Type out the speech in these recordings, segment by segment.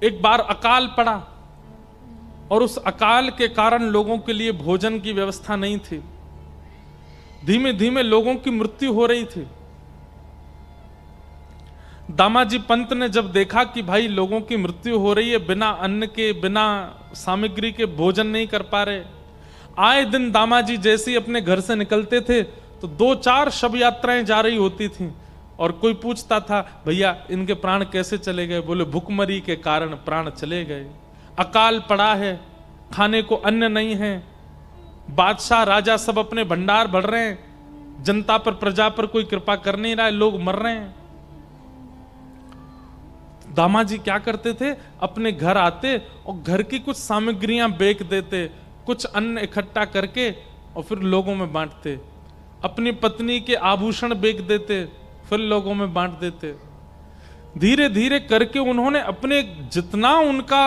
एक बार अकाल पड़ा और उस अकाल के कारण लोगों के लिए भोजन की व्यवस्था नहीं थी। धीमे धीमे लोगों की मृत्यु हो रही थी। दामाजी पंत ने जब देखा कि भाई लोगों की मृत्यु हो रही है, बिना अन्न के, बिना सामग्री के भोजन नहीं कर पा रहे। आए दिन दामाजी जैसे ही अपने घर से निकलते थे तो 2-4 शव यात्राएं जा रही होती थीं और कोई पूछता था, भैया इनके प्राण कैसे चले गए? बोले भुखमरी के कारण प्राण चले गए। अकाल पड़ा है, खाने को अन्न नहीं है, बादशाह राजा सब अपने भंडार भर रहे हैं, जनता पर, प्रजा पर कोई कृपा कर नहीं रहा है, लोग मर रहे हैं। दामाजी क्या करते थे, अपने घर आते और घर की कुछ सामग्रियां बेच देते, कुछ अन्न इकट्ठा करके और फिर लोगों में बांटते। अपनी पत्नी के आभूषण बेच देते, फिर लोगों में बांट देते। धीरे धीरे करके उन्होंने अपने जितना उनका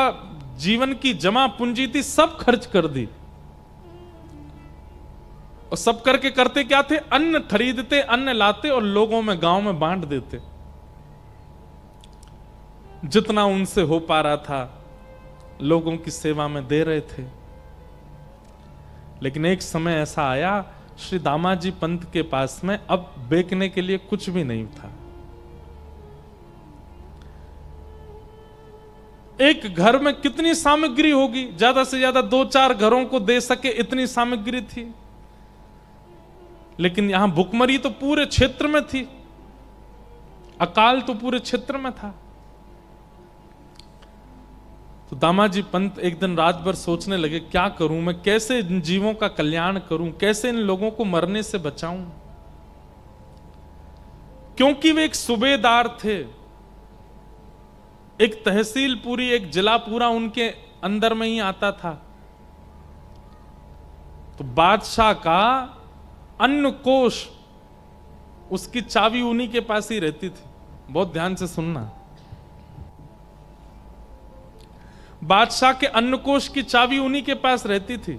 जीवन की जमा पूंजी थी सब खर्च कर दी। और सब करके करते क्या थे, अन्न खरीदते, अन्न लाते और लोगों में, गांव में बांट देते। जितना उनसे हो पा रहा था लोगों की सेवा में दे रहे थे। लेकिन एक समय ऐसा आया, श्री दामाजी पंत के पास में अब बेचने के लिए कुछ भी नहीं था। एक घर में कितनी सामग्री होगी? ज्यादा से ज्यादा 2-4 घरों को दे सके इतनी सामग्री थी। लेकिन यहां भुखमरी तो पूरे क्षेत्र में थी, अकाल तो पूरे क्षेत्र में था। तो दामाजी पंत एक दिन रात भर सोचने लगे, क्या करूं मैं, कैसे इन जीवों का कल्याण करूं, कैसे इन लोगों को मरने से बचाऊं। क्योंकि वे एक सूबेदार थे, एक तहसील पूरी, एक जिला पूरा उनके अंदर में ही आता था। तो बादशाह का अन्न कोष, उसकी चाबी उन्हीं के पास ही रहती थी। बहुत ध्यान से सुनना, बादशाह के अन्नकोष की चाबी उन्हीं के पास रहती थी।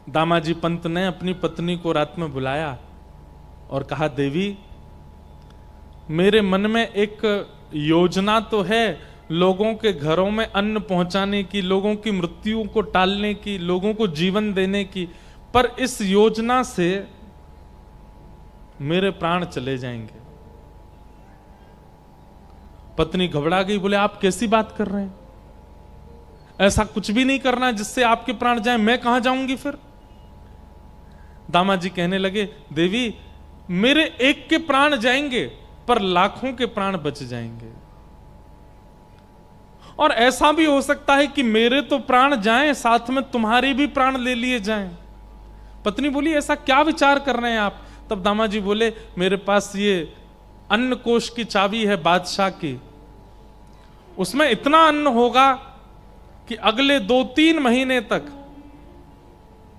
दामाजी पंत ने अपनी पत्नी को रात में बुलाया और कहा, देवी मेरे मन में एक योजना तो है लोगों के घरों में अन्न पहुंचाने की, लोगों की मृत्यु को टालने की, लोगों को जीवन देने की, पर इस योजना से मेरे प्राण चले जाएंगे। पत्नी घबरा गई, बोले आप कैसी बात कर रहे हैं? ऐसा कुछ भी नहीं करना है जिससे आपके प्राण जाएं, मैं कहां जाऊंगी फिर? दामाजी कहने लगे, देवी मेरे एक के प्राण जाएंगे पर लाखों के प्राण बच जाएंगे। और ऐसा भी हो सकता है कि मेरे तो प्राण जाएं, साथ में तुम्हारे भी प्राण ले लिए जाएं। पत्नी बोली, ऐसा क्या विचार कर रहे हैं आप? तब दामाजी बोले, मेरे पास ये अन्न कोष की चाबी है बादशाह की, उसमें इतना अन्न होगा कि अगले 2-3 महीने तक,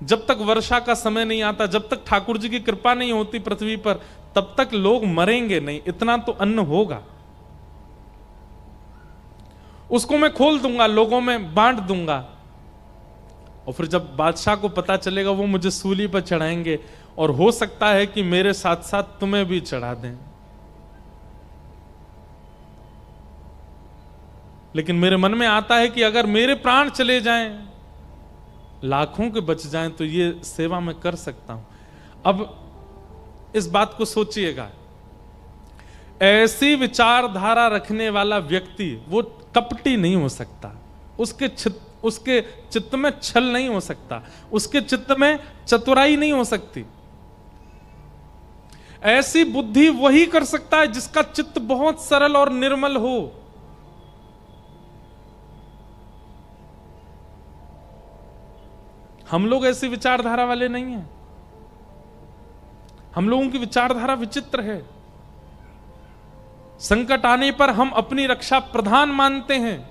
जब तक वर्षा का समय नहीं आता, जब तक ठाकुर जी की कृपा नहीं होती पृथ्वी पर, तब तक लोग मरेंगे नहीं। इतना तो अन्न होगा, उसको मैं खोल दूंगा, लोगों में बांट दूंगा। और फिर जब बादशाह को पता चलेगा, वो मुझे सूली पर चढ़ाएंगे और हो सकता है कि मेरे साथ साथ तुम्हें भी चढ़ा दें। लेकिन मेरे मन में आता है कि अगर मेरे प्राण चले जाएं, लाखों के बच जाएं, तो ये सेवा मैं कर सकता हूं। अब इस बात को सोचिएगा, ऐसी विचारधारा रखने वाला व्यक्ति वो कपटी नहीं हो सकता, उसके चित्त में छल नहीं हो सकता, उसके चित्त में चतुराई नहीं हो सकती। ऐसी बुद्धि वही कर सकता है जिसका चित्त बहुत सरल और निर्मल हो। हम लोग ऐसी विचारधारा वाले नहीं हैं। हम लोगों की विचारधारा विचित्र है। संकट आने पर हम अपनी रक्षा प्रधान मानते हैं,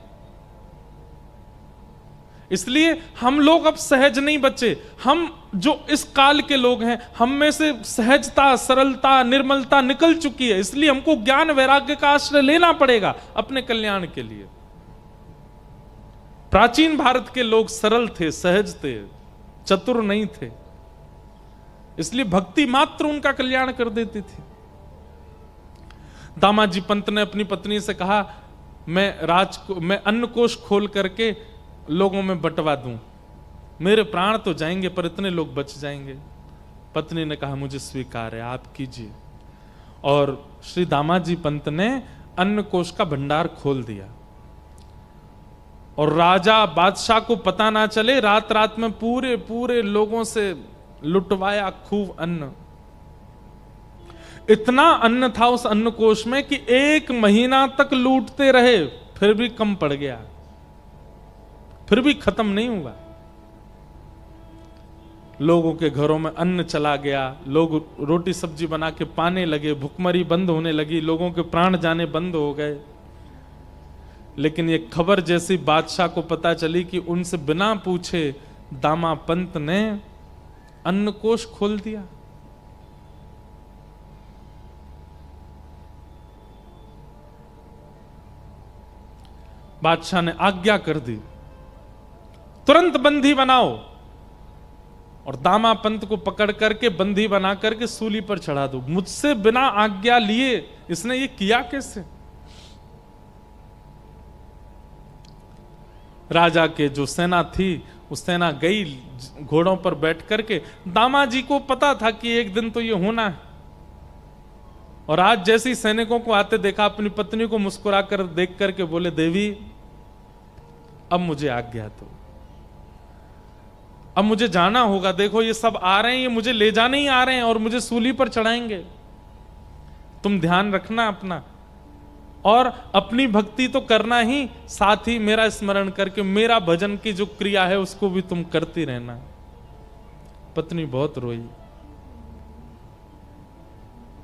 इसलिए हम लोग अब सहज नहीं बचे। हम जो इस काल के लोग हैं, हम में से सहजता, सरलता, निर्मलता निकल चुकी है, इसलिए हमको ज्ञान वैराग्य का आश्रय लेना पड़ेगा अपने कल्याण के लिए। प्राचीन भारत के लोग सरल थे, सहज थे, चतुर नहीं थे, इसलिए भक्ति मात्र उनका कल्याण कर देती थी। दामाजी पंत ने अपनी पत्नी से कहा, मैं अन्न कोष खोल करके लोगों में बंटवा दूं, मेरे प्राण तो जाएंगे पर इतने लोग बच जाएंगे। पत्नी ने कहा, मुझे स्वीकार है, आप कीजिए। और श्री दामाजी पंत ने अन्न कोष का भंडार खोल दिया और राजा बादशाह को पता ना चले, रात रात में पूरे पूरे लोगों से लुटवाया खूब अन्न। इतना अन्न था उस अन्न कोष में कि 1 महीना तक लूटते रहे, फिर भी कम पड़ गया, फिर भी खत्म नहीं हुआ। लोगों के घरों में अन्न चला गया, लोग रोटी सब्जी बना के पाने लगे, भुखमरी बंद होने लगी, लोगों के प्राण जाने बंद हो गए। लेकिन ये खबर जैसी बादशाह को पता चली कि उनसे बिना पूछे दामा पंत ने अन्न कोष खोल दिया। बादशाह ने आज्ञा कर दी, तुरंत बंदी बनाओ, और दामा पंत को पकड़ करके बंदी बना करके सूली पर चढ़ा दो। मुझसे बिना आज्ञा लिए इसने ये किया कैसे? राजा के जो सेना थी, उस सेना गई घोड़ों पर बैठ करके। दामाजी को पता था कि एक दिन तो ये होना है, और आज जैसे ही सैनिकों को आते देखा, अपनी पत्नी को मुस्कुराकर देख करके बोले, देवी अब मुझे आज्ञा दो, अब मुझे जाना होगा। देखो ये सब आ रहे हैं, ये मुझे ले जाने ही आ रहे हैं और मुझे सूली पर चढ़ाएंगे। तुम ध्यान रखना अपना, और अपनी भक्ति तो करना ही, साथ ही मेरा स्मरण करके मेरा भजन की जो क्रिया है उसको भी तुम करती रहना। पत्नी बहुत रोई,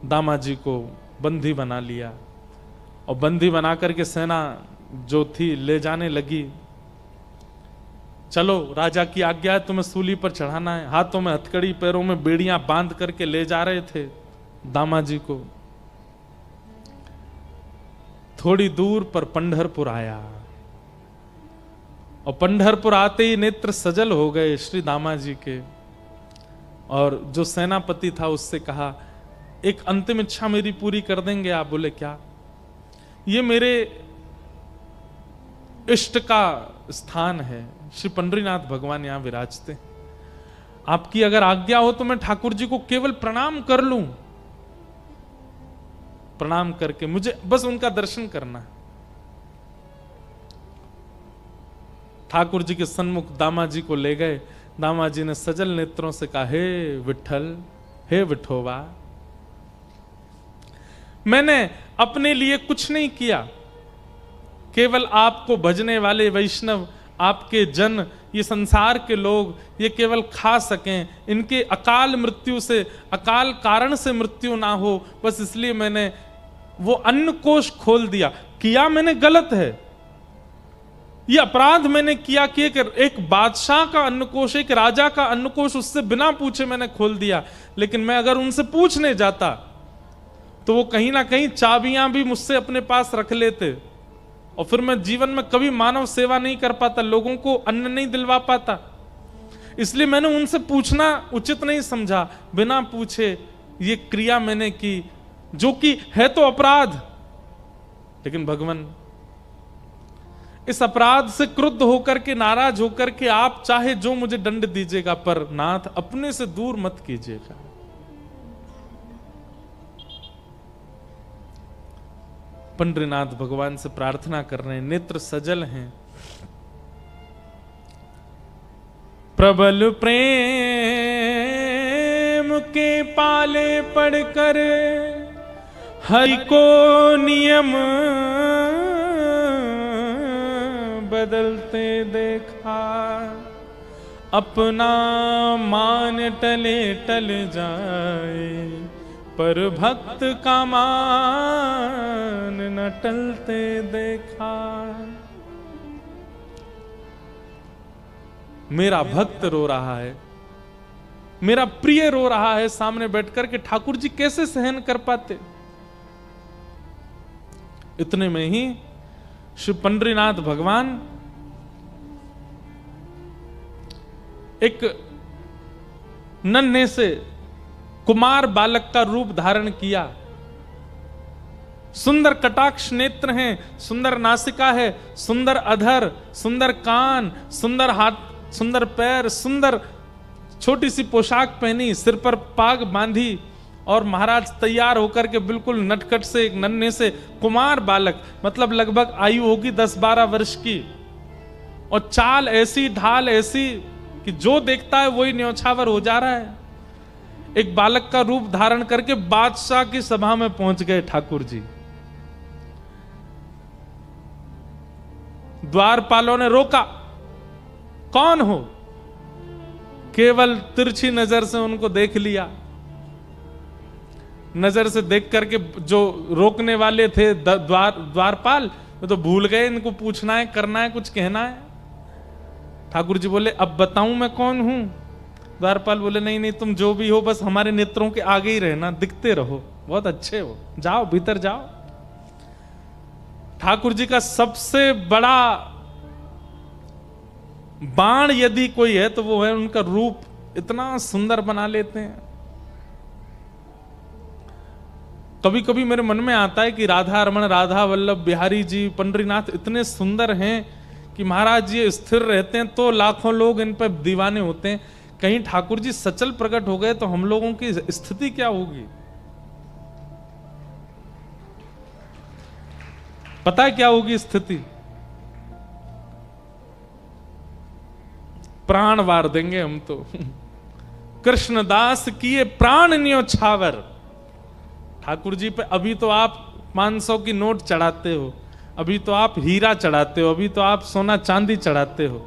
दामाजी को बंदी बना लिया, और बंदी बना करके सेना जो थी ले जाने लगी। चलो राजा की आज्ञा है, तुम्हें सूली पर चढ़ाना है। हाथों में हथकड़ी, पैरों में बेड़ियां बांध करके ले जा रहे थे दामाजी को। थोड़ी दूर पर पंढरपुर आया, और पंढरपुर आते ही नेत्र सजल हो गए श्री दामाजी के। और जो सेनापति था उससे कहा, एक अंतिम इच्छा मेरी पूरी कर देंगे आप? बोले क्या? ये मेरे इष्ट का स्थान है, श्री पंडरीनाथ भगवान यहां विराजते, आपकी अगर आज्ञा हो तो मैं ठाकुर जी को केवल प्रणाम कर लूं। प्रणाम करके मुझे बस उनका दर्शन करना। ठाकुर जी के सन्मुख दामाजी को ले गए। दामाजी ने सजल नेत्रों से कहा, हे विठल, हे विठोबा, मैंने अपने लिए कुछ नहीं किया, केवल आपको भजने वाले वैष्णव, आपके जन, ये संसार के लोग ये केवल खा सकें, इनके अकाल मृत्यु से, अकाल कारण से मृत्यु ना हो, बस इसलिए मैंने वो अन्न कोष खोल दिया। किया मैंने गलत है, ये अपराध मैंने किया कि एक बादशाह का अन्न कोष, एक राजा का अन्न कोष उससे बिना पूछे मैंने खोल दिया। लेकिन मैं अगर उनसे पूछने जाता तो वो कहीं ना कहीं चाबियां भी मुझसे अपने पास रख लेते, और फिर मैं जीवन में कभी मानव सेवा नहीं कर पाता, लोगों को अन्न नहीं दिलवा पाता। इसलिए मैंने उनसे पूछना उचित नहीं समझा। बिना पूछे ये क्रिया मैंने की, जो कि है तो अपराध। लेकिन भगवान, इस अपराध से क्रुद्ध होकर के, नाराज होकर के आप चाहे जो मुझे दंड दीजिएगा, पर नाथ अपने से दूर मत कीजिएगा। पंडरीनाथ भगवान से प्रार्थना कर रहे हैं, नेत्र सजल हैं। प्रबल प्रेम के पाले पड़कर हरि को नियम बदलते देखा, अपना मान टले टल जाए, पर भक्त का मान न टलते देखा। मेरा भक्त रो रहा है, मेरा प्रिय रो रहा है सामने बैठकर के, ठाकुर जी कैसे सहन कर पाते। इतने में ही श्री पंडरीनाथ भगवान एक नन्हे से कुमार बालक का रूप धारण किया, सुंदर कटाक्ष नेत्र हैं, सुंदर नासिका है, सुंदर अधर, सुंदर कान, सुंदर हाथ, सुंदर पैर, सुंदर छोटी सी पोशाक पहनी, सिर पर पाग बांधी, और महाराज तैयार होकर के बिल्कुल नटखट से एक नन्हे से कुमार बालक, मतलब लगभग आयु होगी 10-12 वर्ष की, और चाल ऐसी, ढाल ऐसी कि जो देखता है वही न्यौछावर हो जा रहा है। एक बालक का रूप धारण करके बादशाह की सभा में पहुंच गए ठाकुर जी। द्वारपालों ने रोका, कौन हो? केवल तिरछी नजर से उनको देख लिया। नजर से देख करके जो रोकने वाले थे द्वारपाल, वो तो भूल गए इनको पूछना है, करना है, कुछ कहना है। ठाकुर जी बोले, अब बताऊं मैं कौन हूं? द्वारपाल बोले, नहीं नहीं, तुम जो भी हो बस हमारे नेत्रों के आगे ही रहना, दिखते रहो, बहुत अच्छे हो, जाओ भीतर जाओ। ठाकुर जी का सबसे बड़ा बाण यदि कोई है तो वो है उनका रूप, इतना सुंदर बना लेते हैं। कभी कभी मेरे मन में आता है कि राधा रमण, राधा वल्लभ बिहारी जी, पंडरीनाथ इतने सुंदर हैं कि महाराज ये स्थिर रहते हैं तो लाखों लोग इन पर दीवाने होते हैं। कहीं ठाकुर जी सचल प्रकट हो गए तो हम लोगों की स्थिति क्या होगी? पता है क्या होगी स्थिति? प्राण वार देंगे हम तो। कृष्णदास किए प्राण न्योछावर। ठाकुर जी पे अभी तो आप 500 की नोट चढ़ाते हो, अभी तो आप हीरा चढ़ाते हो, अभी तो आप सोना चांदी चढ़ाते हो।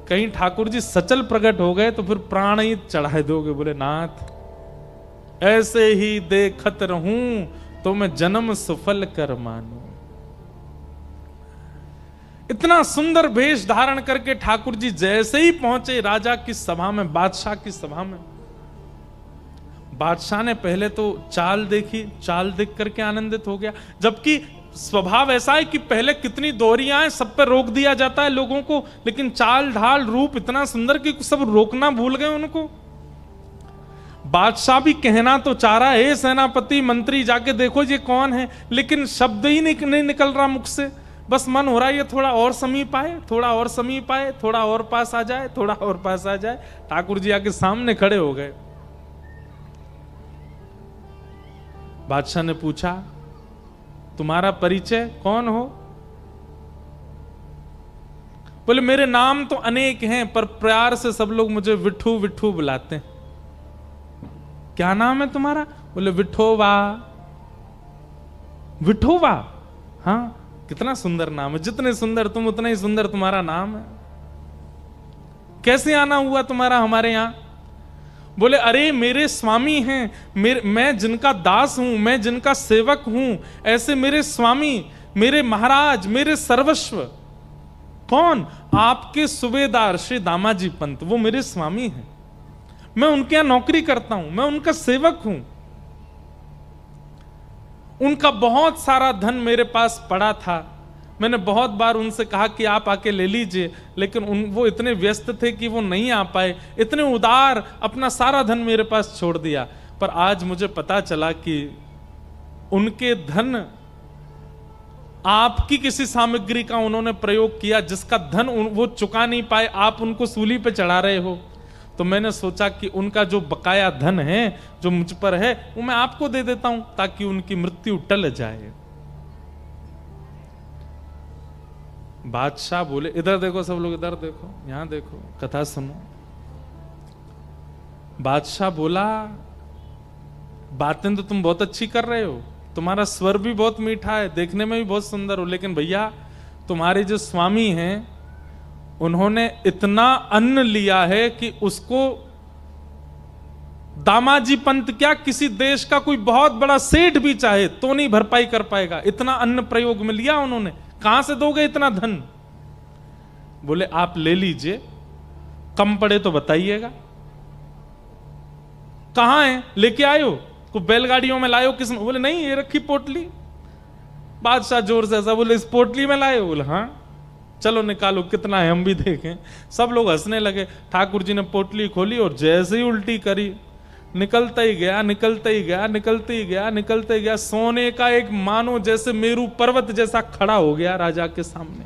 कहीं ठाकुर जी सचल प्रकट हो गए तो फिर प्राण ही चढ़ा दोगे। बोले, नाथ ऐसे ही देखत रहूं तो मैं जन्म सफल कर मानूं। इतना सुंदर वेश धारण करके ठाकुर जी जैसे ही पहुंचे राजा की सभा में, बादशाह की सभा में, बादशाह ने पहले तो चाल देखी, चाल देख करके आनंदित हो गया। जबकि स्वभाव ऐसा है कि पहले कितनी दोहरियां हैं, सब पे रोक दिया जाता है लोगों को, लेकिन चाल ढाल रूप इतना सुंदर कि सब रोकना भूल गए उनको। बादशाह भी कहना तो चाह रहा है, सेनापति मंत्री जाके देखो ये कौन है, लेकिन शब्द ही नहीं निकल रहा मुख से। बस मन हो रहा है ये थोड़ा और समीप आए, थोड़ा और समीप आए, थोड़ा और पास आ जाए, थोड़ा और पास आ जाए। ठाकुर जी आके सामने खड़े हो गए। बादशाह ने पूछा, तुम्हारा परिचय कौन हो? बोले, मेरे नाम तो अनेक हैं पर प्यार से सब लोग मुझे विठू विठू बुलाते हैं। क्या नाम है तुम्हारा? बोले, विठोबा। विठोबा? हाँ, कितना सुंदर नाम है, जितने सुंदर तुम उतना ही सुंदर तुम्हारा नाम है। कैसे आना हुआ तुम्हारा हमारे यहां? बोले, अरे मेरे स्वामी हैं, मैं जिनका दास हूं, मैं जिनका सेवक हूं, ऐसे मेरे स्वामी, मेरे महाराज, मेरे सर्वस्व। कौन? आपके सूबेदार श्री दामाजी पंत, वो मेरे स्वामी हैं। मैं उनके यहां नौकरी करता हूं, मैं उनका सेवक हूं। उनका बहुत सारा धन मेरे पास पड़ा था, मैंने बहुत बार उनसे कहा कि आप आके ले लीजिए, लेकिन वो इतने व्यस्त थे कि वो नहीं आ पाए। इतने उदार, अपना सारा धन मेरे पास छोड़ दिया। पर आज मुझे पता चला कि उनके धन, आपकी किसी सामग्री का उन्होंने प्रयोग किया जिसका धन वो चुका नहीं पाए, आप उनको सूली पे चढ़ा रहे हो। तो मैंने सोचा कि उनका जो बकाया धन है जो मुझ पर है वो मैं आपको दे देता हूं ताकि उनकी मृत्यु टल जाए। बादशाह बोले, इधर देखो सब लोग, इधर देखो, यहां देखो, कथा सुनो। बादशाह बोला, बातें तो तुम बहुत अच्छी कर रहे हो, तुम्हारा स्वर भी बहुत मीठा है, देखने में भी बहुत सुंदर हो, लेकिन भैया तुम्हारे जो स्वामी हैं उन्होंने इतना अन्न लिया है कि उसको दामाजी पंत क्या, किसी देश का कोई बहुत बड़ा सेठ भी चाहे तो नहीं भरपाई कर पाएगा। इतना अन्न प्रयोग में लिया उन्होंने, कहां से दोगे इतना धन? बोले, आप ले लीजिए, कम पड़े तो बताइएगा। कहां है, लेके आयो? को बैलगाड़ियों में लायो? किस? बोले, नहीं, ये रखी पोटली। बादशाह जोर से ऐसा बोले, इस पोटली में लाए? बोले, हाँ। चलो निकालो, कितना है हम भी देखें। सब लोग हंसने लगे। ठाकुर जी ने पोटली खोली और जैसे ही उल्टी करी, निकलता ही गया, निकलता ही गया, निकलते ही गया, निकलते ही गया। सोने का एक मानो जैसे मेरू पर्वत जैसा खड़ा हो गया राजा के सामने।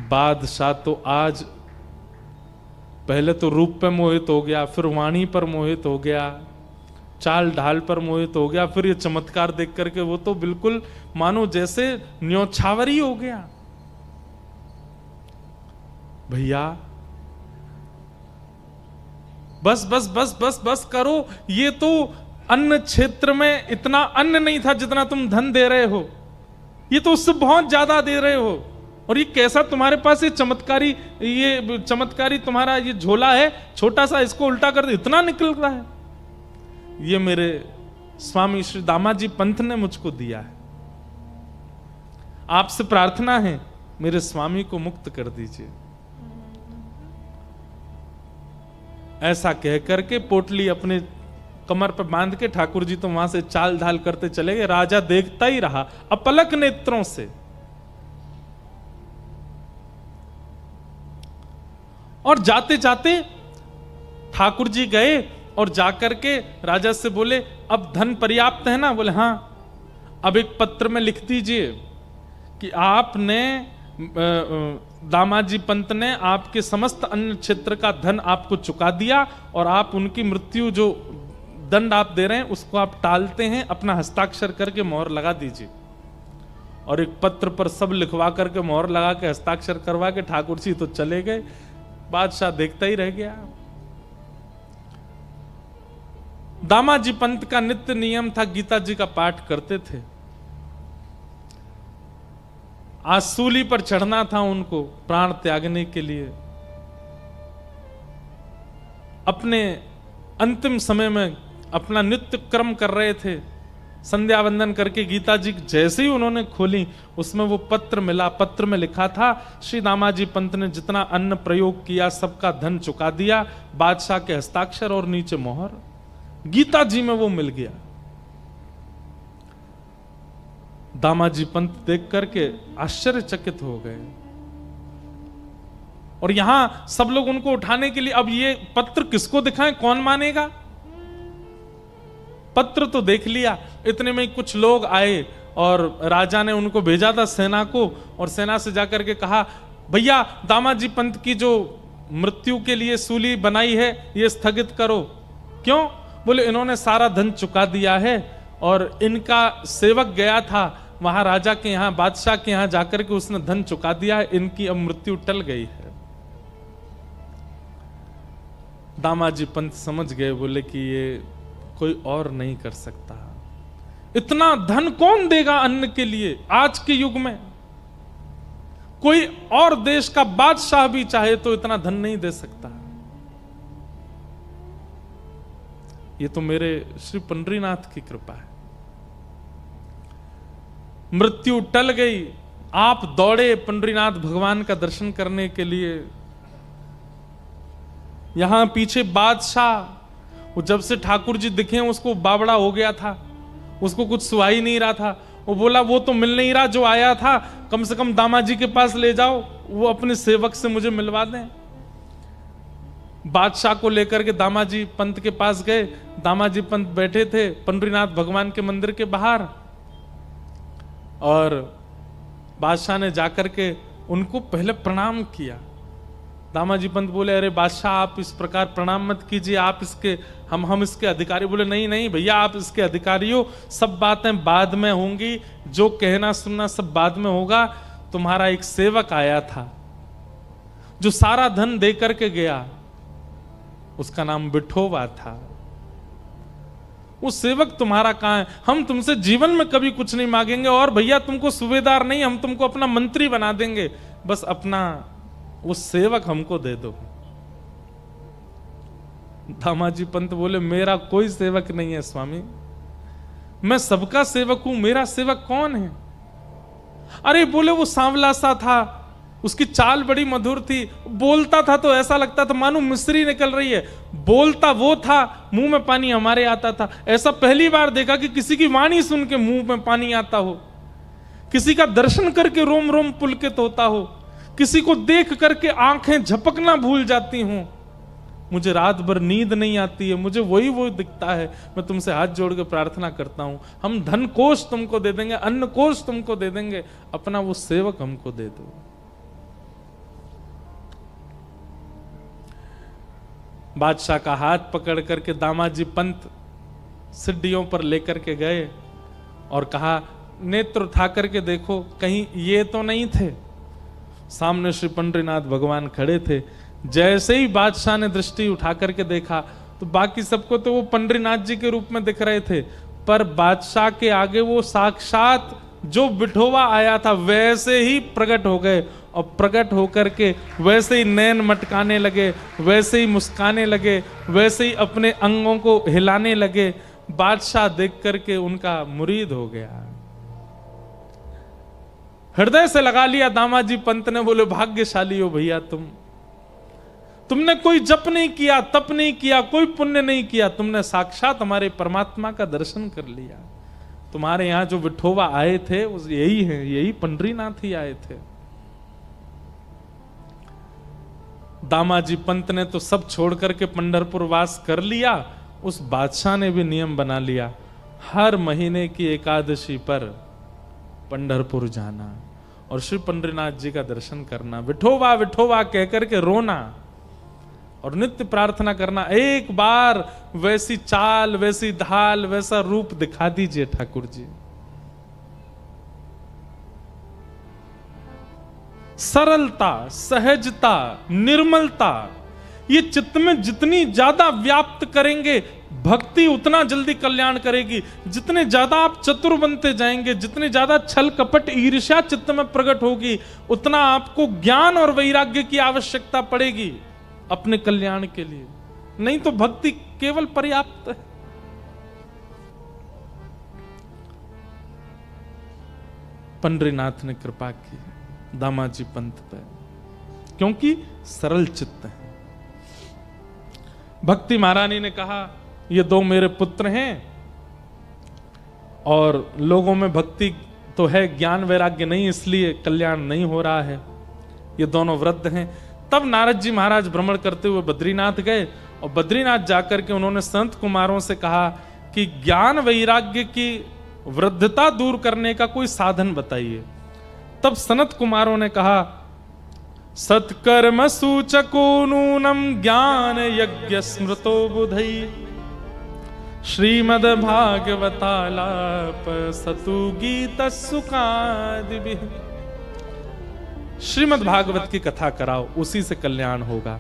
बादशाह तो आज पहले तो रूप पे मोहित हो गया, फिर वाणी पर मोहित हो गया, चाल ढाल पर मोहित हो गया, फिर ये चमत्कार देख करके वो तो बिल्कुल मानो जैसे न्योछावरी हो गया। भैया बस बस बस बस बस करो, ये तो अन्न क्षेत्र में इतना अन्न नहीं था जितना तुम धन दे रहे हो, ये तो उससे बहुत ज्यादा दे रहे हो। और ये कैसा तुम्हारे पास ये चमत्कारी तुम्हारा ये झोला है छोटा सा, इसको उल्टा कर दे, इतना निकल रहा है। ये मेरे स्वामी श्री दामाजी पंत ने मुझको दिया है, आपसे प्रार्थना है मेरे स्वामी को मुक्त कर दीजिए। ऐसा कह करके पोटली अपने कमर पर बांध के ठाकुर जी तो वहां से चाल ढाल करते चले गए। राजा देखता ही रहा अपलक नेत्रों से। और जाते जाते ठाकुर जी गए और जाकर के राजा से बोले, अब धन पर्याप्त है ना? बोले हाँ। अब एक पत्र में लिख दीजिए कि आपने दामाजी पंत ने आपके समस्त अन्य क्षेत्र का धन आपको चुका दिया और आप उनकी मृत्यु जो दंड आप दे रहे हैं उसको आप टालते हैं, अपना हस्ताक्षर करके मोहर लगा दीजिए। और एक पत्र पर सब लिखवा करके मोहर लगा के हस्ताक्षर करवा के ठाकुर जी तो चले गए। बादशाह देखता ही रह गया। दामाजी पंत का नित्य नियम था, गीता जी का पाठ करते थे। आज सूली पर चढ़ना था उनको प्राण त्यागने के लिए। अपने अंतिम समय में अपना नित्य कर्म कर रहे थे, संध्या वंदन करके गीता जी जैसे ही उन्होंने खोली उसमें वो पत्र मिला। पत्र में लिखा था, श्री दामाजी पंत ने जितना अन्न प्रयोग किया सबका धन चुका दिया, बादशाह के हस्ताक्षर और नीचे मोहर। गीता जी में वो मिल गया। दामाजी पंत देख करके आश्चर्यचकित हो गए। और यहां सब लोग उनको उठाने के लिए, अब ये पत्र किसको दिखाएं, कौन मानेगा? पत्र तो देख लिया, इतने में कुछ लोग आए और राजा ने उनको भेजा था सेना को, और सेना से जाकर के कहा, भैया दामाजी पंत की जो मृत्यु के लिए सूली बनाई है ये स्थगित करो। क्यों? बोले इन्होंने सारा धन चुका दिया है और इनका सेवक गया था वहां राजा के यहाँ, बादशाह के यहाँ जाकर के उसने धन चुका दिया है, इनकी अब मृत्यु टल गई है। दामाजी पंत समझ गए, बोले कि ये कोई और नहीं कर सकता। इतना धन कौन देगा अन्न के लिए आज के युग में? कोई और देश का बादशाह भी चाहे तो इतना धन नहीं दे सकता। ये तो मेरे श्री पंडरीनाथ की कृपा है। मृत्यु टल गई, आप दौड़े पंडरीनाथ भगवान का दर्शन करने के लिए। यहां पीछे बादशाह, वो जब से ठाकुर जी दिखे उसको बावड़ा हो गया था, उसको कुछ सुहा ही नहीं रहा था। वो बोला वो तो मिल नहीं रहा जो आया था, कम से कम दामाजी के पास ले जाओ, वो अपने सेवक से मुझे मिलवा दें। बादशाह को लेकर के दामाजी पंत के पास गए। दामाजी पंत बैठे थे पंडरीनाथ भगवान के मंदिर के बाहर, और बादशाह ने जाकर के उनको पहले प्रणाम किया। दामाजी पंत बोले, अरे बादशाह आप इस प्रकार प्रणाम मत कीजिए, आप इसके हम इसके अधिकारी। बोले नहीं नहीं भैया, आप इसके अधिकारी हो, सब बातें बाद में होंगी, जो कहना सुनना सब बाद में होगा। तुम्हारा एक सेवक आया था जो सारा धन दे करके गया, उसका नाम विठोबा था। वो सेवक तुम्हारा कहां है? हम तुमसे जीवन में कभी कुछ नहीं मांगेंगे, और भैया तुमको सूबेदार नहीं, हम तुमको अपना मंत्री बना देंगे, बस अपना वो सेवक हमको दे दो। दामाजी पंत बोले, मेरा कोई सेवक नहीं है स्वामी, मैं सबका सेवक हूं, मेरा सेवक कौन है? अरे बोले वो सांवला सा था, उसकी चाल बड़ी मधुर थी, बोलता था तो ऐसा लगता था मानो मिश्री निकल रही है। बोलता वो था, मुंह में पानी हमारे आता था। ऐसा पहली बार देखा कि किसी की वाणी सुन के मुंह में पानी आता हो, किसी का दर्शन करके रोम रोम पुलकित होता हो, किसी को देख करके आंखें झपकना भूल जाती हूं, मुझे रात भर नींद नहीं आती है, मुझे वही दिखता है। मैं तुमसे हाथ जोड़ के प्रार्थना करता हूं, हम धन कोष तुमको दे देंगे, अन्न कोष तुमको दे देंगे, अपना वो सेवक हमको दे दो। बादशाह का हाथ पकड़ करके दामाजी पंत सीढ़ियों पर लेकर के गए और कहा, नेत्र उठा करके देखो, कहीं ये तो नहीं थे। सामने श्री पंडरीनाथ भगवान खड़े थे। जैसे ही बादशाह ने दृष्टि उठा करके देखा तो बाकी सबको तो वो पंडरीनाथ जी के रूप में दिख रहे थे, पर बादशाह के आगे वो साक्षात जो विठोबा आया था वैसे ही प्रकट हो गए, और प्रकट होकर के वैसे ही नैन मटकाने लगे, वैसे ही मुस्काने लगे, वैसे ही अपने अंगों को हिलाने लगे। बादशाह देख करके उनका मुरीद हो गया, हृदय से लगा लिया। दामाजी पंत ने बोले, भाग्यशाली हो भैया, तुमने कोई जप नहीं किया, तप नहीं किया, कोई पुण्य नहीं किया, तुमने साक्षात हमारे परमात्मा का दर्शन कर लिया। तुम्हारे यहां जो विठोबा आए थे यही है, यही पंडरीनाथ ही आए थे। दामाजी पंत ने तो सब छोड़ करके पंढरपुर वास कर लिया। उस बादशाह ने भी नियम बना लिया, हर महीने की एकादशी पर पंढरपुर जाना और श्री पंडरीनाथ जी का दर्शन करना, विठोबा विठोबा कहकर के रोना और नित्य प्रार्थना करना, एक बार वैसी चाल, वैसी ढाल, वैसा रूप दिखा दीजिए ठाकुर जी। सरलता, सहजता, निर्मलता, ये चित्त में जितनी ज्यादा व्याप्त करेंगे, भक्ति उतना जल्दी कल्याण करेगी। जितने ज्यादा आप चतुर बनते जाएंगे, जितने ज्यादा छल कपट ईर्ष्या चित्त में प्रकट होगी, उतना आपको ज्ञान और वैराग्य की आवश्यकता पड़ेगी अपने कल्याण के लिए। नहीं तो भक्ति केवल पर्याप्त है। पंडरीनाथ ने कृपा की दामाजी पंत पे, क्योंकि सरल चित्त है। भक्ति महारानी ने कहा, ये दो मेरे पुत्र हैं और लोगों में भक्ति तो है, ज्ञान वैराग्य नहीं, इसलिए कल्याण नहीं हो रहा है। ये दोनों वृद्ध हैं। तब नारद जी महाराज भ्रमण करते हुए बद्रीनाथ गए और बद्रीनाथ जाकर के उन्होंने संत कुमारों से कहा कि ज्ञान वैराग्य की वृद्धता दूर करने का कोई साधन बताइए। तब सनत कुमारों ने कहा, सत्कर्म सूचको नूनम ज्ञान यज्ञ स्मृतो बुधई श्रीमद् भागवतालाप सतु गीत सुखादि। श्रीमद् भागवत की कथा कराओ, उसी से कल्याण होगा।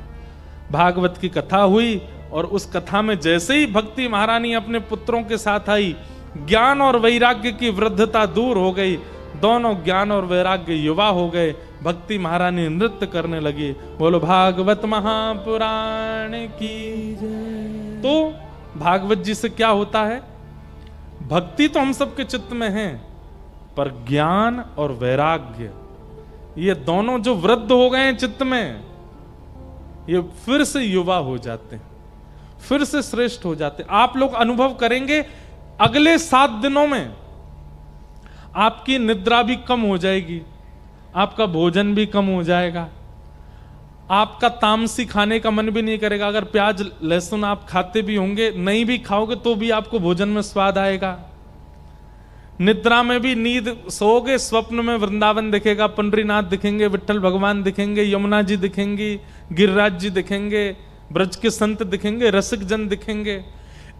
भागवत की कथा हुई और उस कथा में जैसे ही भक्ति महारानी अपने पुत्रों के साथ आई, ज्ञान और वैराग्य की वृद्धता दूर हो गई। दोनों ज्ञान और वैराग्य युवा हो गए। भक्ति महारानी नृत्य करने लगी, बोलो भागवत महापुराण की जय। तो भागवत जी से क्या होता है? भक्ति तो हम सबके चित्त में है, पर ज्ञान और वैराग्य ये दोनों जो वृद्ध हो गए हैं चित्त में, ये फिर से युवा हो जाते हैं, फिर से श्रेष्ठ हो जाते हैं। आप लोग अनुभव करेंगे अगले 7 दिनों में आपकी निद्रा भी कम हो जाएगी, आपका भोजन भी कम हो जाएगा, आपका तामसी खाने का मन भी नहीं करेगा। अगर प्याज लहसुन आप खाते भी होंगे, नहीं भी खाओगे तो भी आपको भोजन में स्वाद आएगा। निद्रा में भी नींद सोओगे, स्वप्न में वृंदावन दिखेगा, पंडरीनाथ दिखेंगे, विट्ठल भगवान दिखेंगे, यमुना जी दिखेंगी, गिरिराज जी दिखेंगे, ब्रज के संत दिखेंगे, रसिक जन दिखेंगे।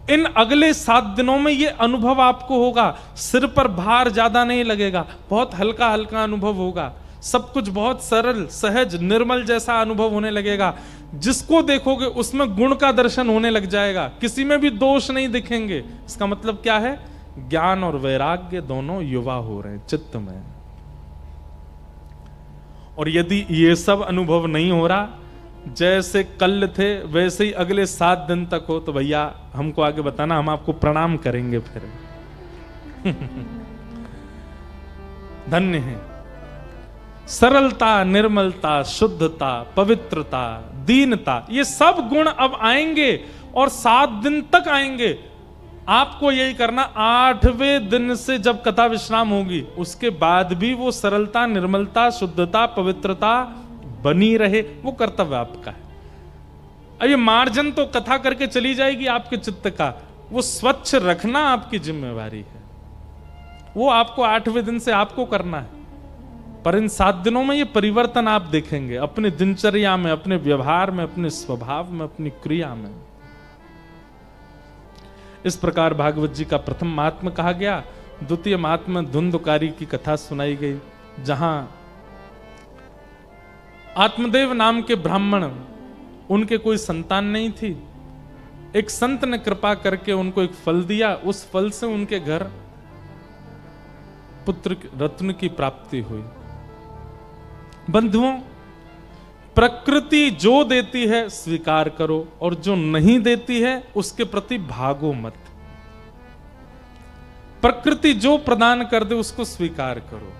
इन अगले 7 दिनों में ये अनुभव आपको होगा। सिर पर भार ज्यादा नहीं लगेगा, बहुत हल्का हल्का अनुभव होगा, सब कुछ बहुत सरल सहज निर्मल जैसा अनुभव होने लगेगा। जिसको देखोगे उसमें गुण का दर्शन होने लग जाएगा, किसी में भी दोष नहीं दिखेंगे। इसका मतलब क्या है? ज्ञान और वैराग्य दोनों युवा हो रहे हैं चित्त में। और यदि ये सब अनुभव नहीं हो रहा, जैसे कल थे वैसे ही अगले 7 दिन तक हो, तो भैया हमको आगे बताना, हम आपको प्रणाम करेंगे फिर। धन्य है। सरलता, निर्मलता, शुद्धता, पवित्रता, दीनता, ये सब गुण अब आएंगे और 7 दिन तक आएंगे। आपको यही करना, 8वें दिन से जब कथा विश्राम होगी उसके बाद भी वो सरलता, निर्मलता, शुद्धता, पवित्रता बनी रहे, वो कर्तव्य आपका है। अब ये मार्जन तो कथा करके चली जाएगी आपके चित्त का, वो स्वच्छ रखना आपकी जिम्मेवारी है। वो आपको 8वें दिन से आपको करना है। पर इन 7 दिनों में ये परिवर्तन आप देखेंगे अपने दिनचर्या में, अपने व्यवहार में, अपने स्वभाव में, अपनी क्रिया में। इस प्रकार भागवत जी का प्रथम महात्म्य कहा गया। द्वितीय महात्म्य धुंधकारी की कथा सुनाई गई, जहां आत्मदेव नाम के ब्राह्मण, उनके कोई संतान नहीं थी। एक संत ने कृपा करके उनको एक फल दिया, उस फल से उनके घर पुत्र रत्न की प्राप्ति हुई। बंधुओं, प्रकृति जो देती है स्वीकार करो, और जो नहीं देती है उसके प्रति भागो मत। प्रकृति जो प्रदान कर दे उसको स्वीकार करो।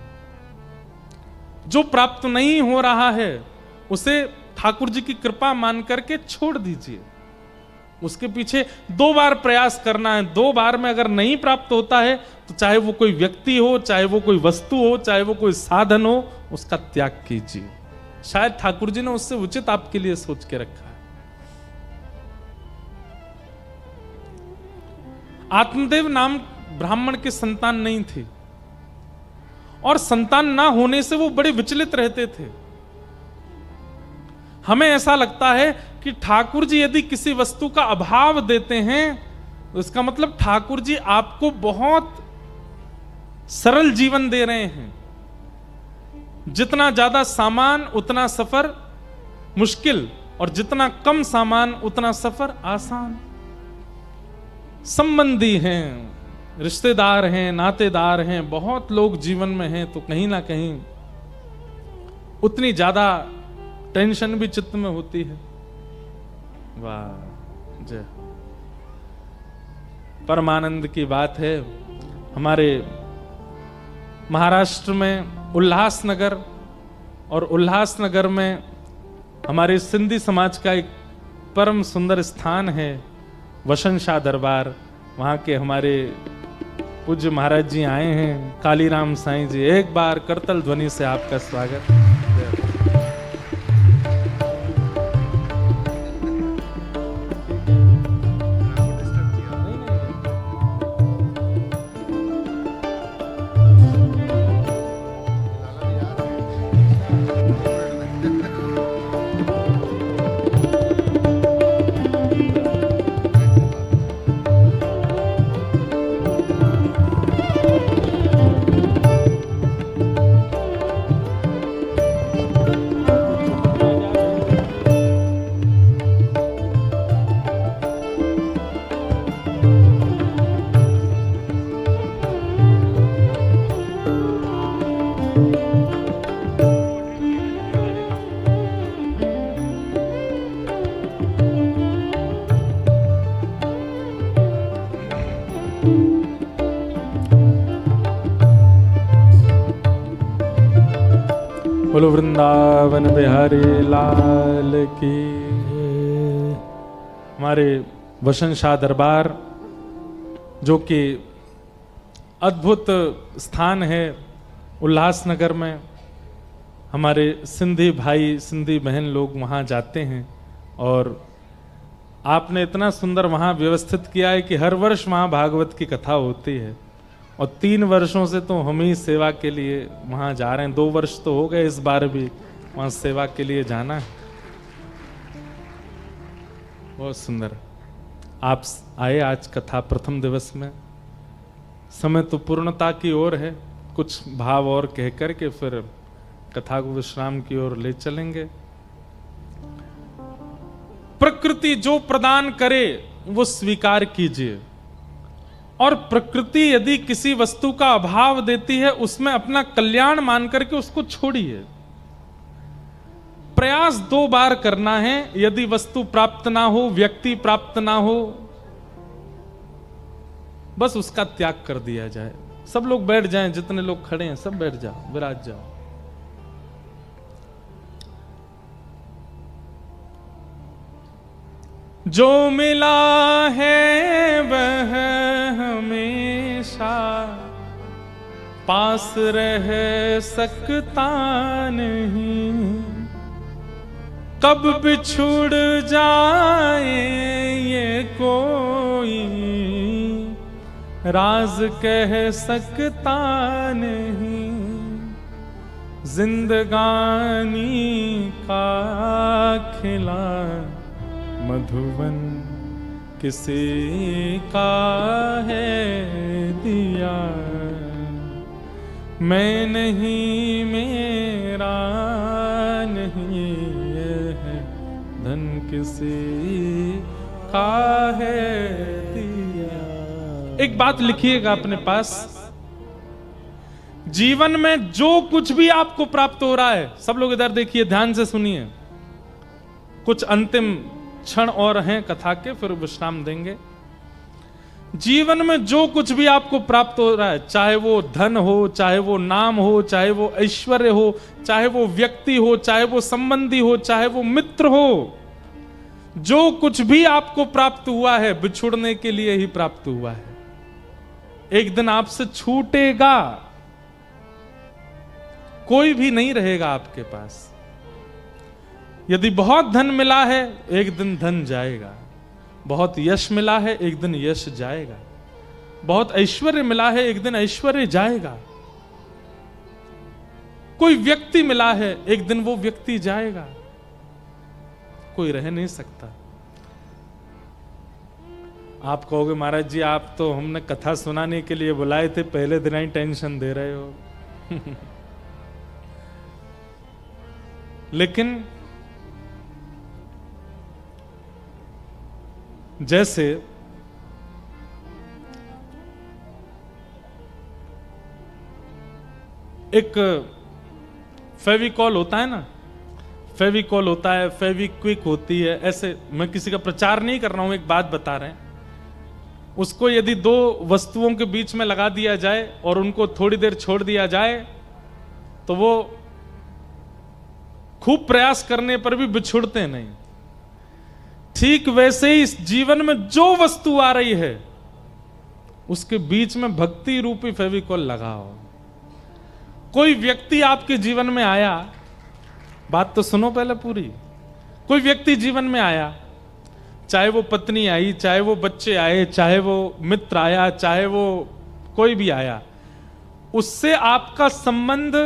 जो प्राप्त नहीं हो रहा है उसे ठाकुर जी की कृपा मान करके छोड़ दीजिए। उसके पीछे 2 बार प्रयास करना है। 2 बार में अगर नहीं प्राप्त होता है तो चाहे वो कोई व्यक्ति हो, चाहे वो कोई वस्तु हो, चाहे वो कोई साधन हो, उसका त्याग कीजिए। शायद ठाकुर जी ने उससे उचित आपके लिए सोच के रखा है। आत्मदेव नाम ब्राह्मण की संतान नहीं थी, और संतान ना होने से वो बड़े विचलित रहते थे। हमें ऐसा लगता है कि ठाकुर जी यदि किसी वस्तु का अभाव देते हैं तो इसका मतलब ठाकुर जी आपको बहुत सरल जीवन दे रहे हैं। जितना ज्यादा सामान उतना सफर मुश्किल, और जितना कम सामान उतना सफर आसान। संबंधी हैं, रिश्तेदार हैं, नातेदार हैं, बहुत लोग जीवन में हैं, तो कहीं ना कहीं उतनी ज्यादा टेंशन भी चित्त में होती है। वाह जय। परमानंद की बात है। हमारे महाराष्ट्र में उल्लासनगर, और उल्लासनगर में हमारे सिंधी समाज का एक परम सुंदर स्थान है वसन शाह दरबार। वहां के हमारे पूज्य महाराज जी आए हैं, कालीराम साईं जी। एक बार करतल ध्वनि से आपका स्वागत। बोलो वृंदावन बिहारी लाल की। हमारे वसन शाह दरबार जो कि अद्भुत स्थान है उल्लासनगर में, हमारे सिंधी भाई सिंधी बहन लोग वहाँ जाते हैं, और आपने इतना सुंदर वहाँ व्यवस्थित किया है कि हर वर्ष वहाँ भागवत की कथा होती है। और 3 वर्षों से तो हम ही सेवा के लिए वहाँ जा रहे हैं। 2 वर्ष तो हो गए, इस बार भी वहाँ सेवा के लिए जाना है। बहुत सुंदर। आप आए आज कथा प्रथम दिवस में। समय तो पूर्णता की ओर है, कुछ भाव और कह कर के फिर कथा को विश्राम की ओर ले चलेंगे। प्रकृति जो प्रदान करे वो स्वीकार कीजिए, और प्रकृति यदि किसी वस्तु का अभाव देती है उसमें अपना कल्याण मान करके उसको छोड़िए। प्रयास 2 बार करना है। यदि वस्तु प्राप्त ना हो, व्यक्ति प्राप्त ना हो, बस उसका त्याग कर दिया जाए। सब लोग बैठ जाएं, जितने लोग खड़े हैं सब बैठ जाओ, विराज जाओ। जो मिला है वह हमेशा पास रह सकता नहीं, कब बिछुड़ जाए ये कोई राज कह सकता नहीं, जिंदगानी का खिला मधुबन किसी का है दिया, मैं नहीं मेरा नहीं ये है धन किसी का है दिया। एक बात लिखिएगा अपने पास, जीवन में जो कुछ भी आपको प्राप्त हो रहा है, सब लोग इधर देखिए, ध्यान से सुनिए, कुछ अंतिम क्षण और हैं कथा के, फिर विश्राम देंगे। जीवन में जो कुछ भी आपको प्राप्त हो रहा है, चाहे वो धन हो, चाहे वो नाम हो, चाहे वो ऐश्वर्य हो, चाहे वो व्यक्ति हो, चाहे वो संबंधी हो, चाहे वो मित्र हो, जो कुछ भी आपको प्राप्त हुआ है बिछुड़ने के लिए ही प्राप्त हुआ है। एक दिन आपसे छूटेगा, कोई भी नहीं रहेगा आपके पास। यदि बहुत धन मिला है, एक दिन धन जाएगा। बहुत यश मिला है, एक दिन यश जाएगा। बहुत ऐश्वर्य मिला है, एक दिन ऐश्वर्य जाएगा। कोई व्यक्ति मिला है, एक दिन वो व्यक्ति जाएगा। कोई रह नहीं सकता। आप कहोगे महाराज जी आप तो हमने कथा सुनाने के लिए बुलाए थे, पहले दिन ही टेंशन दे रहे हो। लेकिन जैसे एक फेविकॉल होता है ना, फेविकॉल होता है, फेविक्विक होती है, ऐसे मैं किसी का प्रचार नहीं कर रहा हूं, एक बात बता रहे हैं। उसको यदि दो वस्तुओं के बीच में लगा दिया जाए और उनको थोड़ी देर छोड़ दिया जाए तो वो खूब प्रयास करने पर भी बिछुड़ते नहीं। ठीक वैसे ही इस जीवन में जो वस्तु आ रही है उसके बीच में भक्ति रूपी फेविकॉल लगाओ। कोई व्यक्ति आपके जीवन में आया, बात तो सुनो पहले पूरी। कोई व्यक्ति जीवन में आया, चाहे वो पत्नी आई, चाहे वो बच्चे आए, चाहे वो मित्र आया, चाहे वो कोई भी आया, उससे आपका संबंध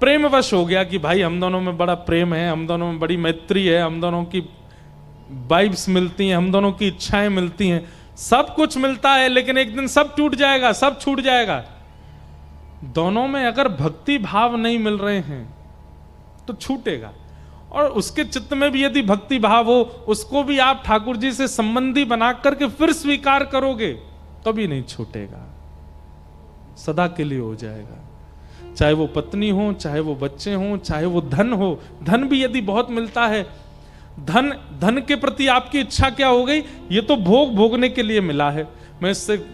प्रेमवश हो गया कि भाई हम दोनों में बड़ा प्रेम है, हम दोनों में बड़ी मैत्री है, हम दोनों की वाइब्स मिलती हैं, हम दोनों की इच्छाएं मिलती हैं, सब कुछ मिलता है, लेकिन एक दिन सब टूट जाएगा, सब छूट जाएगा। दोनों में अगर भक्ति भाव नहीं मिल रहे हैं तो छूटेगा। और उसके चित्त में भी यदि भक्ति भाव हो, उसको भी आप ठाकुर जी से संबंधी बना करके फिर स्वीकार करोगे, कभी नहीं छूटेगा, सदा के लिए हो जाएगा। चाहे वो पत्नी हो, चाहे वो बच्चे हो, चाहे वो धन हो। धन भी यदि बहुत मिलता है, धन के प्रति आपकी इच्छा क्या हो गई, ये तो भोगने के लिए मिला है, मैं इससे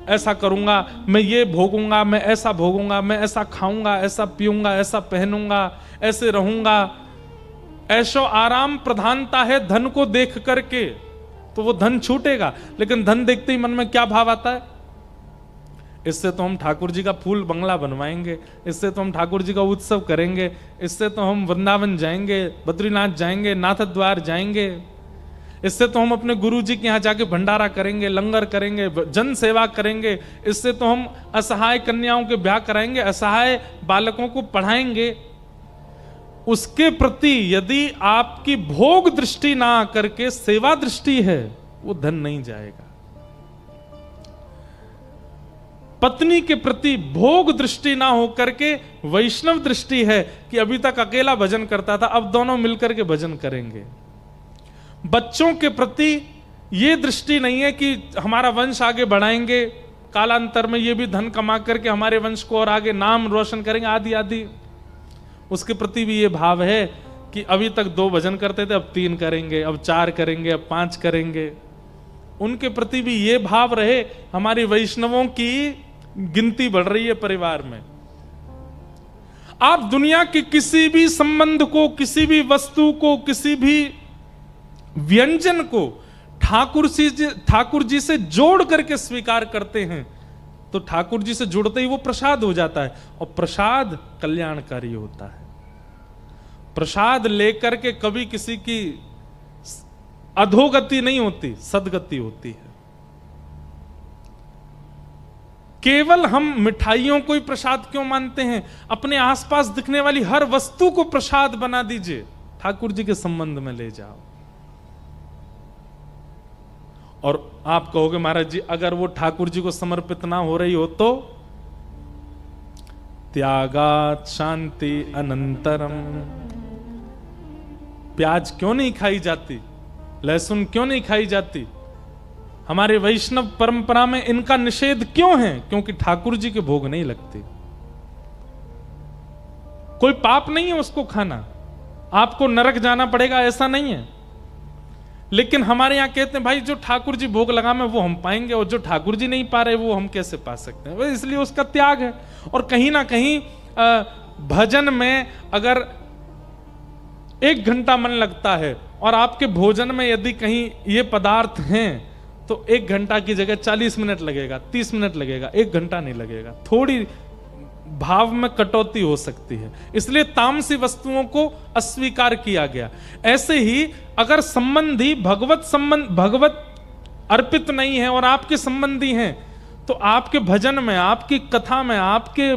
ऐसा करूंगा, मैं ये भोगूंगा, मैं ऐसा भोगूंगा, मैं ऐसा खाऊंगा, ऐसा पीऊंगा, ऐसा पहनूंगा, ऐसे रहूंगा। ऐशो आराम प्रधानता है धन को देख करके, तो वो धन छूटेगा। लेकिन धन देखते ही मन में क्या भाव आता है, इससे तो हम ठाकुर जी का फूल बंगला बनवाएंगे, इससे तो हम ठाकुर जी का उत्सव करेंगे, इससे तो हम वृंदावन जाएंगे, बद्रीनाथ जाएंगे, नाथ द्वार जाएंगे, इससे तो हम अपने गुरु जी के यहाँ जाके भंडारा करेंगे, लंगर करेंगे, जन सेवा करेंगे, इससे तो हम असहाय कन्याओं के ब्याह कराएंगे, असहाय बालकों को पढ़ाएंगे। उसके प्रति यदि आपकी भोग दृष्टि ना करके सेवा दृष्टि है, वो धन नहीं जाएगा। पत्नी के प्रति भोग दृष्टि ना हो करके वैष्णव दृष्टि है कि अभी तक अकेला भजन करता था, अब दोनों मिलकर के भजन करेंगे। बच्चों के प्रति ये दृष्टि नहीं है कि हमारा वंश आगे बढ़ाएंगे, कालांतर में ये भी धन कमा करके हमारे वंश को और आगे नाम रोशन करेंगे, आदि आदि। उसके प्रति भी ये भाव है कि अभी तक 2 भजन करते थे, अब 3 करेंगे, अब 4 करेंगे, अब 5 करेंगे। उनके प्रति भी ये भाव रहे, हमारी वैष्णवों की गिनती बढ़ रही है परिवार में। आप दुनिया के किसी भी संबंध को, किसी भी वस्तु को, किसी भी व्यंजन को ठाकुर जी से जोड़ करके स्वीकार करते हैं तो ठाकुर जी से जुड़ते ही वो प्रसाद हो जाता है, और प्रसाद कल्याणकारी होता है। प्रसाद लेकर के कभी किसी की अधोगति नहीं होती, सदगति होती है। केवल हम मिठाइयों को ही प्रसाद क्यों मानते हैं? अपने आसपास दिखने वाली हर वस्तु को प्रसाद बना दीजिए, ठाकुर जी के संबंध में ले जाओ। और आप कहोगे महाराज जी अगर वो ठाकुर जी को समर्पित ना हो रही हो तो? त्यागात शांति अनंतरम। प्याज क्यों नहीं खाई जाती, लहसुन क्यों नहीं खाई जाती? हमारे वैष्णव परंपरा में इनका निषेध क्यों है? क्योंकि ठाकुर जी के भोग नहीं लगते। कोई पाप नहीं है उसको खाना, आपको नरक जाना पड़ेगा ऐसा नहीं है। लेकिन हमारे यहां कहते हैं भाई जो ठाकुर जी भोग लगावे वो हम पाएंगे, और जो ठाकुर जी नहीं पा रहे वो हम कैसे पा सकते हैं? इसलिए उसका त्याग है। और कहीं ना कहीं भजन में अगर 1 घंटा मन लगता है और आपके भोजन में यदि कहीं ये पदार्थ हैं तो 1 घंटा की जगह 40 मिनट लगेगा, 30 मिनट लगेगा, 1 घंटा नहीं लगेगा। थोड़ी भाव में कटौती हो सकती है, इसलिए तामसी वस्तुओं को अस्वीकार किया गया। ऐसे ही अगर संबंधी भगवत अर्पित नहीं है और आपके संबंधी हैं तो आपके भजन में, आपकी कथा में, आपके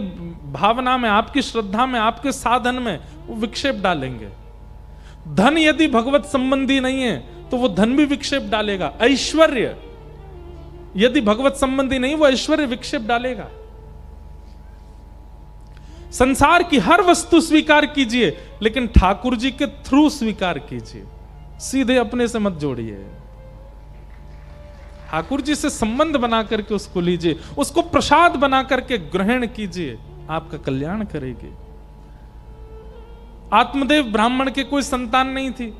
भावना में, आपकी श्रद्धा में, आपके साधन में वो विक्षेप डालेंगे। धन यदि भगवत संबंधी नहीं है तो वो धन भी विक्षेप डालेगा। ऐश्वर्य यदि भगवत संबंधी नहीं, वो ऐश्वर्य विक्षेप डालेगा। संसार की हर वस्तु स्वीकार कीजिए, लेकिन ठाकुर जी के थ्रू स्वीकार कीजिए, सीधे अपने से मत जोड़िए। ठाकुर जी से संबंध बना करके उसको लीजिए, उसको प्रसाद बना करके ग्रहण कीजिए, आपका कल्याण करेगी। आत्मदेव ब्राह्मण के कोई संतान नहीं थी,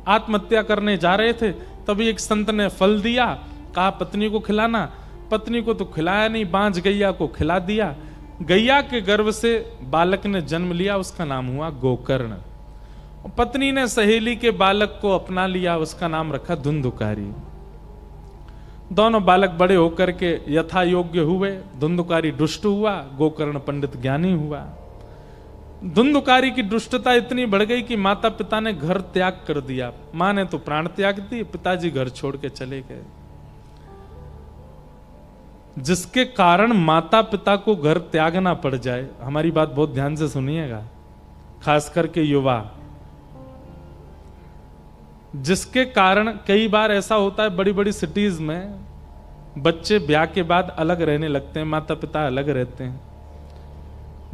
आत्महत्या करने जा रहे थे, तभी एक संत ने फल दिया, कहा पत्नी को खिलाना। पत्नी को तो खिलाया नहीं, बांझ गैया को खिला दिया। गैया के गर्भ से बालक ने जन्म लिया, उसका नाम हुआ गोकर्ण। पत्नी ने सहेली के बालक को अपना लिया, उसका नाम रखा धुंधुकारी। दोनों बालक बड़े होकर के यथा योग्य हुए। धुंधुकारी दुष्ट हुआ, गोकर्ण पंडित ज्ञानी हुआ। धुंधुकारी की दुष्टता इतनी बढ़ गई कि माता पिता ने घर त्याग कर दिया। मां ने तो प्राण त्याग दिए, पिताजी घर छोड़ के चले गए। जिसके कारण माता पिता को घर त्यागना पड़ जाए, हमारी बात बहुत ध्यान से सुनिएगा, खास करके युवा, जिसके कारण कई बार ऐसा होता है बड़ी बड़ी सिटीज में बच्चे ब्याह के बाद अलग रहने लगते हैं, माता पिता अलग रहते हैं।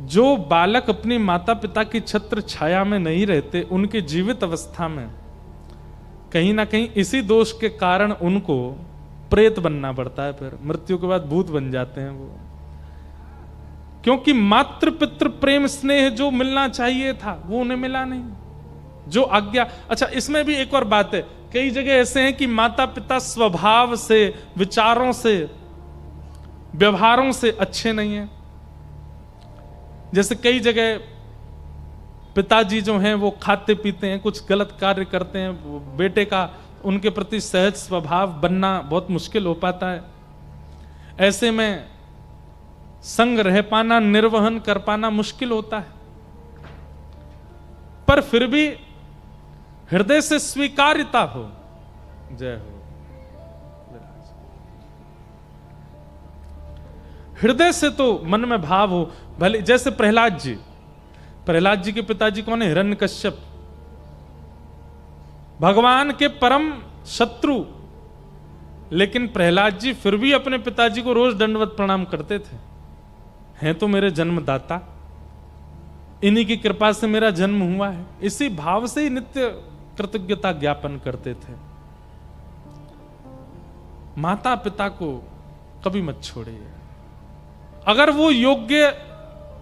जो बालक अपनी माता पिता की छत्र छाया में नहीं रहते, उनके जीवित अवस्था में कहीं ना कहीं इसी दोष के कारण उनको प्रेत बनना पड़ता है, फिर मृत्यु के बाद भूत बन जाते हैं वो। क्योंकि मातृ पितृ प्रेम स्नेह जो मिलना चाहिए था वो उन्हें मिला नहीं, जो आज्ञा। अच्छा, इसमें भी एक और बात है, कई जगह ऐसे हैं कि माता पिता स्वभाव से, विचारों से, व्यवहारों से अच्छे नहीं हैं। जैसे कई जगह पिताजी जो हैं वो खाते पीते हैं, कुछ गलत कार्य करते हैं, बेटे का उनके प्रति सहज स्वभाव बनना बहुत मुश्किल हो पाता है। ऐसे में संग रह पाना, निर्वहन कर पाना मुश्किल होता है। पर फिर भी हृदय से स्वीकार्यता हो। जय हो। हृदय से तो मन में भाव हो। भले जैसे प्रहलाद जी के पिताजी कौन है? हिरण्यकश्यप, भगवान के परम शत्रु। लेकिन प्रहलाद जी फिर भी अपने पिताजी को रोज दंडवत प्रणाम करते थे। हैं तो मेरे जन्मदाता, इन्हीं की कृपा से मेरा जन्म हुआ है। इसी भाव से ही नित्य कृतज्ञता ज्ञापन करते थे। माता पिता को कभी मत छोड़िए। अगर वो योग्य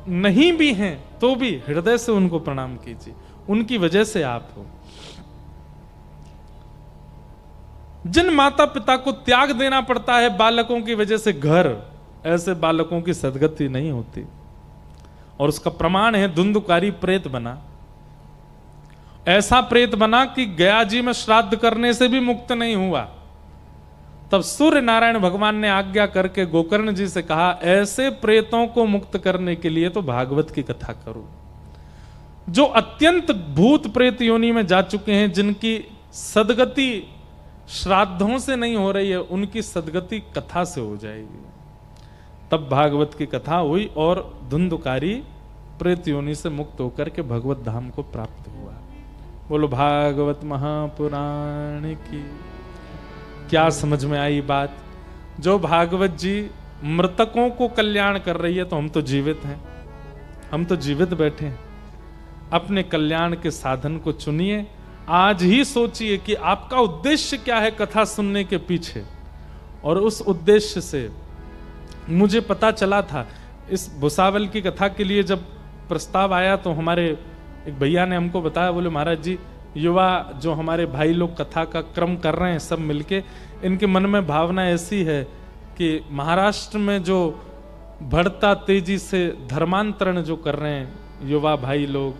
नहीं भी हैं तो भी हृदय से उनको प्रणाम कीजिए, उनकी वजह से आप हो। जिन माता पिता को त्याग देना पड़ता है बालकों की वजह से घर, ऐसे बालकों की सदगति नहीं होती। और उसका प्रमाण है धुंधुकारी प्रेत बना। ऐसा प्रेत बना कि गया जी में श्राद्ध करने से भी मुक्त नहीं हुआ। तब सूर्य नारायण भगवान ने आज्ञा करके गोकर्ण जी से कहा, ऐसे प्रेतों को मुक्त करने के लिए तो भागवत की कथा करो। जो अत्यंत भूत प्रेत योनि में जा चुके हैं, जिनकी सदगति श्राद्धों से नहीं हो रही है, उनकी सदगति कथा से हो जाएगी। तब भागवत की कथा हुई और धुंधुकारी प्रेत योनि से मुक्त होकर के भगवत धाम को प्राप्त हुआ। बोलो भागवत महापुराण की। क्या समझ में आई बात? जो भागवत जी मृतकों को कल्याण कर रही है, तो हम तो जीवित हैं, हम तो जीवित बैठे हैं। अपने कल्याण के साधन को चुनिए। आज ही सोचिए कि आपका उद्देश्य क्या है कथा सुनने के पीछे। और उस उद्देश्य से मुझे पता चला था, इस भुसावल की कथा के लिए जब प्रस्ताव आया तो हमारे एक भैया ने हमको बताया, बोले महाराज जी, युवा जो हमारे भाई लोग कथा का क्रम कर रहे हैं सब मिलके, इनके मन में भावना ऐसी है कि महाराष्ट्र में जो बढ़ता तेजी से धर्मांतरण जो कर रहे हैं युवा भाई लोग,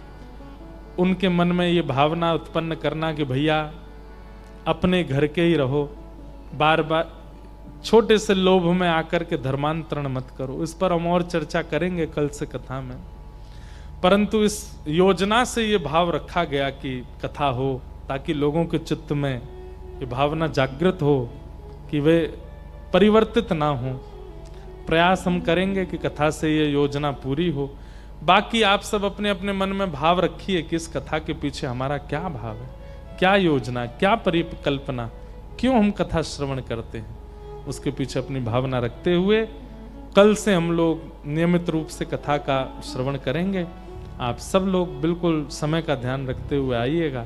उनके मन में ये भावना उत्पन्न करना कि भैया अपने घर के ही रहो, बार बार छोटे से लोभ में आकर के धर्मांतरण मत करो। इस पर हम और चर्चा करेंगे कल से कथा में। परंतु इस योजना से ये भाव रखा गया कि कथा हो, ताकि लोगों के चित्त में ये भावना जागृत हो कि वे परिवर्तित ना हो। प्रयास हम करेंगे कि कथा से ये योजना पूरी हो। बाकी आप सब अपने अपने मन में भाव रखिए कि इस कथा के पीछे हमारा क्या भाव है, क्या योजना, क्या परिकल्पना, क्यों हम कथा श्रवण करते हैं। उसके पीछे अपनी भावना रखते हुए कल से हम लोग नियमित रूप से कथा का श्रवण करेंगे। आप सब लोग बिल्कुल समय का ध्यान रखते हुए आइएगा।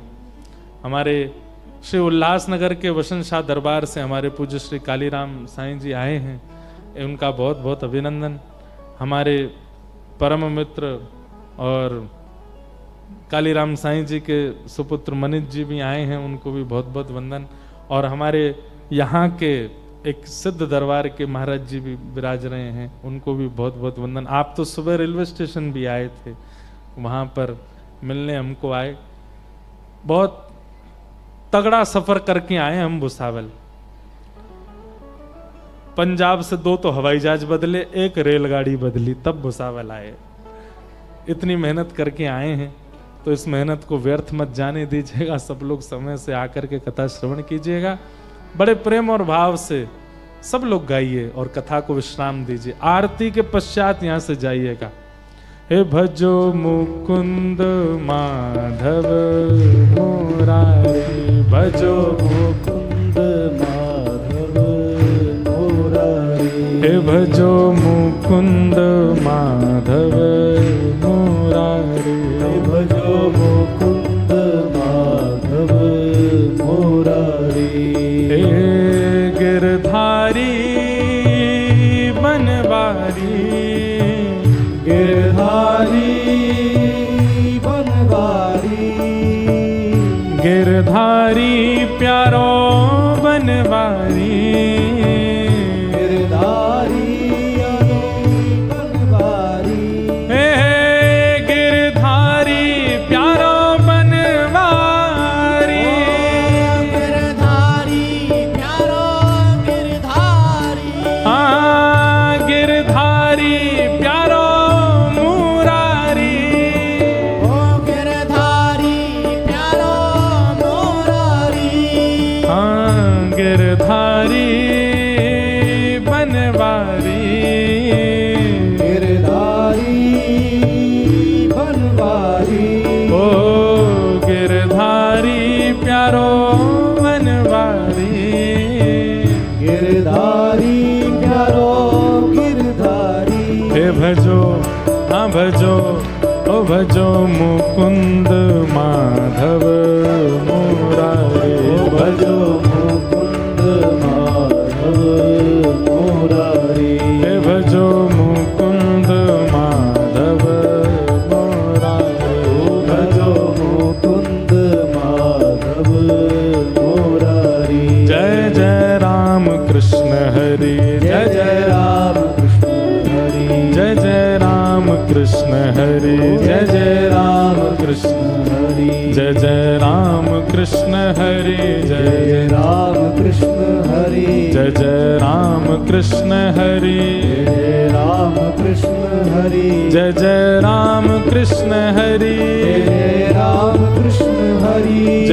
हमारे श्री उल्लासनगर के वसंत शाह दरबार से हमारे पूज्य श्री कालीराम साईं जी आए हैं, उनका बहुत बहुत अभिनंदन। हमारे परम मित्र और कालीराम साईं जी के सुपुत्र मनीष जी भी आए हैं, उनको भी बहुत बहुत वंदन। और हमारे यहाँ के एक सिद्ध दरबार के महाराज जी भी विराज रहे हैं, उनको भी बहुत बहुत वंदन। आप तो सुबह रेलवे स्टेशन भी आए थे, वहाँ पर मिलने हमको आए। बहुत तगड़ा सफर करके आए हम भुसावल। पंजाब से 2 तो हवाई जहाज बदले, 1 रेलगाड़ी बदली, तब भुसावल आए। इतनी मेहनत करके आए हैं, तो इस मेहनत को व्यर्थ मत जाने दीजिएगा। सब लोग समय से आकर के कथा श्रवण कीजिएगा। बड़े प्रेम और भाव से सब लोग गाइए और कथा को विश्राम दीजिए। आरती के पश्चात यहाँ से जाइएगा। हे भजो मुकुंद माधव मुरारी, भजो मुकुंद माधव मुरारी, हे भजो मुकुंद माधव मुरारी, हे भजो मुकुंद माधव मुरारी। गिरधारी बनवारी, गिरधारी बनवारी, गिरधारी प्यारो बनवारी, गिरधारी बनवारी, हे गिरधारी प्यारो भजो हाँ भजो ओ भजो मुकुंद माधव मुरारी, भजो मुकुंद माधव मुरारी, हे भजो मुकुंद माधव मुरारी, भजो मुकुंद माधव मुरारी। जय जय राम कृष्ण हरि, जय जय राम जय जय राम कृष्ण हरि, जय जय राम कृष्ण हरि, जय जय राम कृष्ण हरि, जय जय राम कृष्ण हरि, जय जय राम कृष्ण हरि, जय राम कृष्ण हरि, जय जय राम कृष्ण हरि,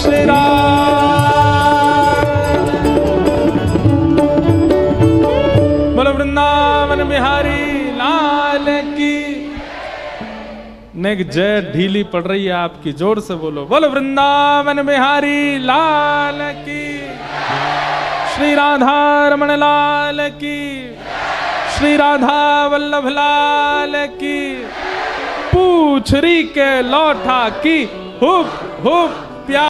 श्री राम। बोलो वृंदावन बिहारी लाल की। नेक जय ढीली पड़ रही है आपकी, जोर से बोलो। बोलो वृंदावन बिहारी लाल की। श्री राधा रमण लाल की। श्री राधा वल्लभ लाल की। पूछरी के लौठा की हुप हुप